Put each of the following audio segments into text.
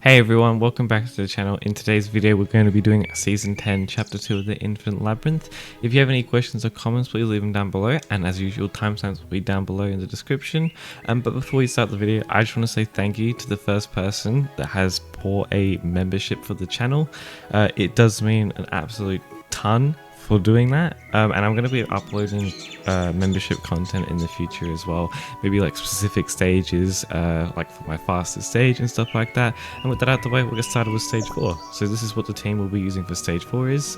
Hey everyone, welcome back to the channel. In today's video we're going to be doing Season 10 Chapter 2 of the Infinite Labyrinth. If you have any questions or comments, please leave them down below, and as usual timestamps will be down below in the description. But before we start the video, I just want to say thank you to the first person that has bought a membership for the channel. It does mean an absolute ton for doing that, and I'm going to be uploading membership content in the future as well, maybe like specific stages, like for my fastest stage and stuff like that. And with that out the way, we'll get started with stage 4. So this is what the team will be using for stage 4 is.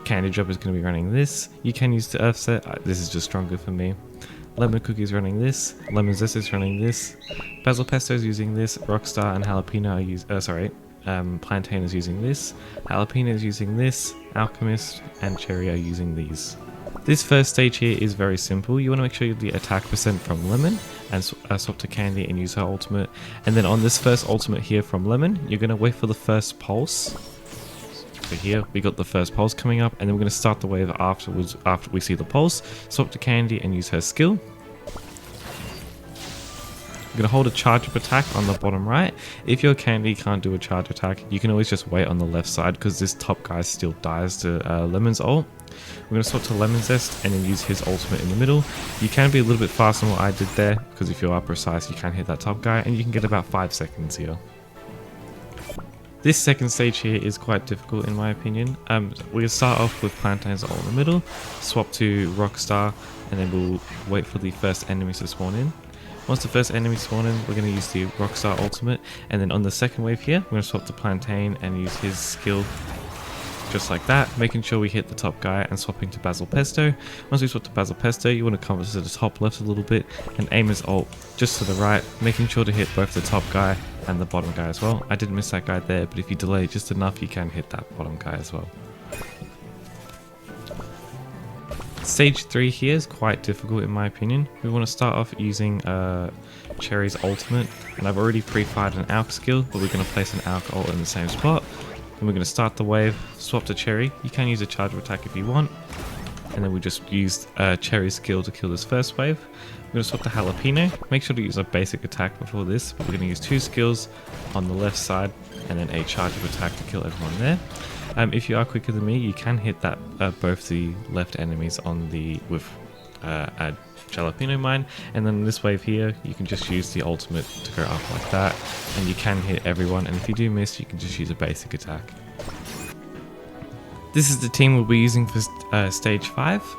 Candy Drop is going to be running this. You can use the Earth set, this is just stronger for me. Lemon Cookie is running this, Lemon Zest is running this, Basil Pesto is using this, Rockstar and Jalapeno are Plantain is using this, Jalapeno is using this, Alchemist and Cherry are using these. This first stage here is very simple. You want to make sure you have the attack percent from Lemon and swap to Candy and use her ultimate. And then on this first ultimate here from Lemon, you're going to wait for the first pulse. So here we got the first pulse coming up, and then we're going to start the wave afterwards after we see the pulse, swap to Candy and use her skill. You're going to hold a charge up attack on the bottom right. If your Candy can't do a charge attack, you can always just wait on the left side because this top guy still dies to Lemon's ult. We're going to swap to Lemon Zest and then use his ultimate in the middle. You can be a little bit faster than what I did there because if you are precise, you can hit that top guy and you can get about 5 seconds here. This second stage here is quite difficult in my opinion. We'll start off with Plantain's ult in the middle, swap to Rockstar, and then we'll wait for the first enemies to spawn in. Once the first enemy spawn in, we're going to use the Rockstar ultimate, and then on the second wave here, we're going to swap to Plantain and use his skill just like that, making sure we hit the top guy and swapping to Basil Pesto. Once we swap to Basil Pesto, you want to come to the top left a little bit and aim his ult just to the right, making sure to hit both the top guy and the bottom guy as well. I did miss that guy there, but if you delay just enough, you can hit that bottom guy as well. Stage 3 here is quite difficult in my opinion. We want to start off using Cherry's ultimate, and I've already pre-fired an Alk skill, but we're going to place an Alk ult in the same spot. Then we're going to start the wave, swap to Cherry. You can use a charge attack if you want, and then we just used Cherry's skill to kill this first wave. We're going to swap to Jalapeno. Make sure to use a basic attack before this, but we're going to use 2 skills on the left side and then a charge of attack to kill everyone there. If you are quicker than me, you can hit that both the left enemies on the with a Jalapeno mine, and then this wave here you can just use the ultimate to go up like that, and you can hit everyone, and if you do miss you can just use a basic attack. This is the team we'll be using for stage 5.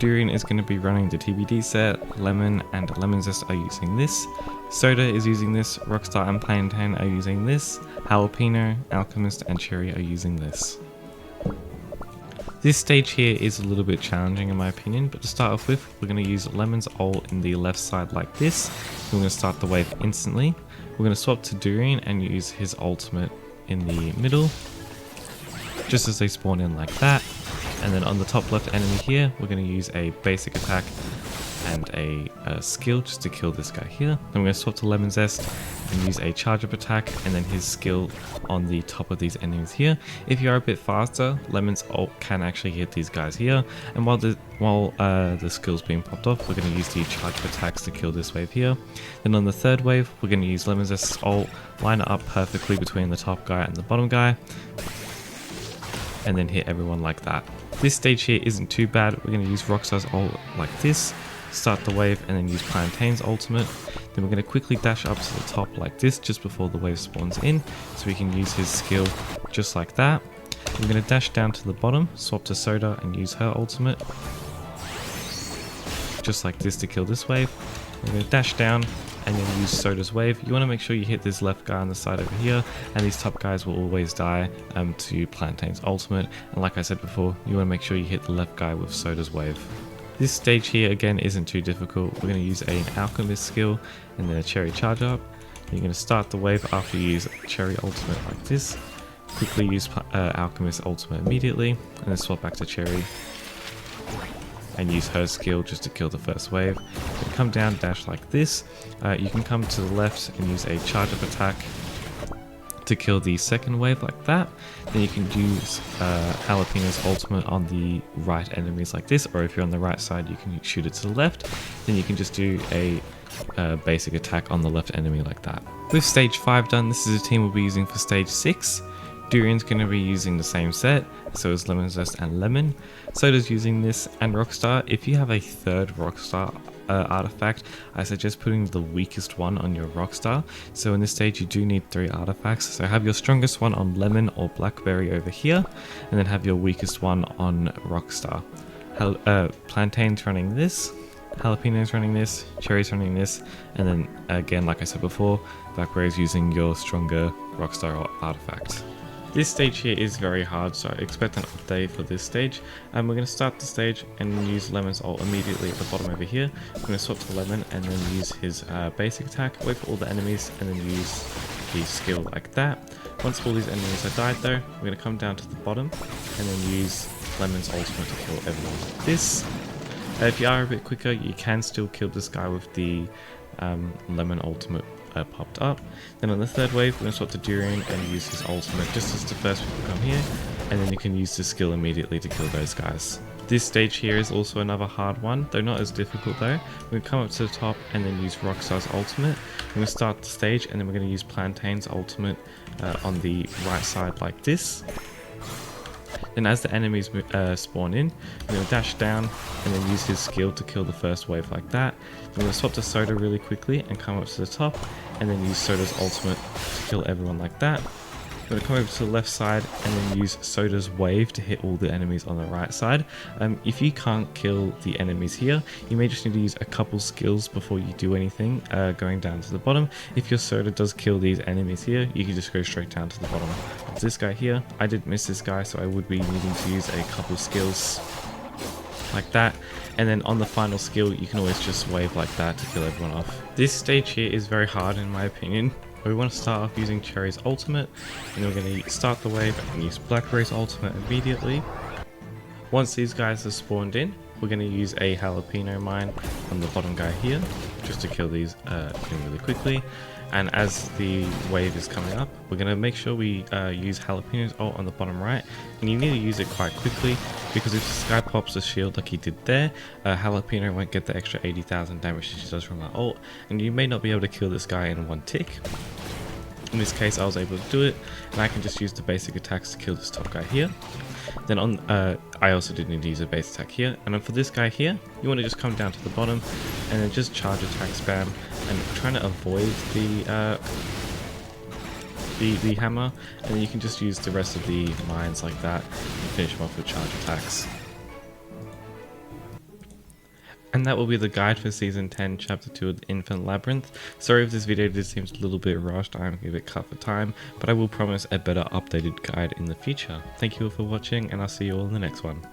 Durian is going to be running the TBD set, Lemon and Lemon Zest are using this, Soda is using this, Rockstar and Plantain are using this, Jalapeno, Alchemist and Cherry are using this. This stage here is a little bit challenging in my opinion, but to start off with, we're going to use Lemon's ult in the left side like this. We're going to start the wave instantly. We're going to swap to Durian and use his ultimate in the middle, just as they spawn in like that. And then on the top left enemy here, we're going to use a basic attack and a skill just to kill this guy here. Then we're going to swap to Lemon Zest and use a charge up attack and then his skill on the top of these enemies here. If you are a bit faster, Lemon's ult can actually hit these guys here. And while the skill's being popped off, we're going to use the charge up attacks to kill this wave here. Then on the third wave, we're going to use Lemon Zest's ult, line it up perfectly between the top guy and the bottom guy, and then hit everyone like that. This stage here isn't too bad. We're going to use Rockstar's ult like this, start the wave and then use Plantain's ultimate. Then we're going to quickly dash up to the top like this just before the wave spawns in, so we can use his skill just like that. We're going to dash down to the bottom, swap to Soda and use her ultimate just like this to kill this wave. We're going to dash down and then use Soda's wave. You want to make sure you hit this left guy on the side over here, and these top guys will always die to Plantain's ultimate. And like I said before, you want to make sure you hit the left guy with Soda's wave. This stage here again isn't too difficult. We're going to use an Alchemist skill and then a Cherry charge up. You're going to start the wave after you use Cherry ultimate like this. Quickly use Alchemist ultimate immediately, and then swap back to Cherry and use her skill just to kill the first wave. Then come down, dash like this. You can come to the left and use a charge up attack to kill the second wave like that. Then you can use Jalapeno's ultimate on the right enemies like this, or if you're on the right side you can shoot it to the left. Then you can just do a basic attack on the left enemy like that. With stage 5 done, this is a team we'll be using for stage 6. Durian's going to be using the same set, so is Lemon Zest and Lemon. Soda's using this, and Rockstar. If you have a third Rockstar artifact, I suggest putting the weakest one on your Rockstar. So in this stage you do need 3 artifacts, so have your strongest one on Lemon or Blackberry over here, and then have your weakest one on Rockstar. Plantain's running this, Jalapeno's running this, Cherry's running this, and then again, like I said before, Blackberry's using your stronger Rockstar artifact. This stage here is very hard, so I expect an update for this stage. We're going to start the stage and use Lemon's ult immediately at the bottom over here. I'm going to swap to Lemon and then use his basic attack, wait for all the enemies, and then use his skill like that. Once all these enemies are died though, we're going to come down to the bottom and then use Lemon's ultimate to kill everyone like this. If you are a bit quicker, you can still kill this guy with the Lemon ultimate popped up. Then on the third wave, we're going to swap to Durian and use his ultimate just as the first people come here, and then you can use the skill immediately to kill those guys. This stage here is also another hard one, though not as difficult though. We're going to come up to the top and then use Rockstar's ultimate. We're going to start the stage and then we're going to use Plantain's ultimate on the right side like this. Then as the enemies spawn in, we're going to dash down and then use his skill to kill the first wave like that. Then we're going to swap to Soda really quickly and come up to the top and then use Soda's ultimate to kill everyone like that. We're going to come over to the left side and then use Soda's wave to hit all the enemies on the right side. If you can't kill the enemies here, you may just need to use a couple skills before you do anything going down to the bottom. If your Soda does kill these enemies here, you can just go straight down to the bottom. It's this guy here. I didn't miss this guy, so I would be needing to use a couple skills like that. And then on the final skill, you can always just wave like that to kill everyone off. This stage here is very hard in my opinion. We want to start off using Cherry's ultimate, and we're going to start the wave and use Blackberry's ultimate immediately. Once these guys are spawned in, we're going to use a Jalapeno mine on the bottom guy here, just to kill these really quickly. And as the wave is coming up, we're going to make sure we use Jalapeno's ult on the bottom right, and you need to use it quite quickly, because if this guy pops a shield like he did there, Jalapeno won't get the extra 80,000 damage she does from that ult, and you may not be able to kill this guy in one tick. In this case I was able to do it, and I can just use the basic attacks to kill this top guy here. Then I also did need to use a base attack here, and then for this guy here, you want to just come down to the bottom and then just charge attack spam and trying to avoid the hammer, and then you can just use the rest of the mines like that and finish them off with charge attacks. And that will be the guide for Season 10, Chapter 2 of the Infinite Labyrinth. Sorry if this video just seems a little bit rushed, I'm a bit cut for time, but I will promise a better updated guide in the future. Thank you all for watching, and I'll see you all in the next one.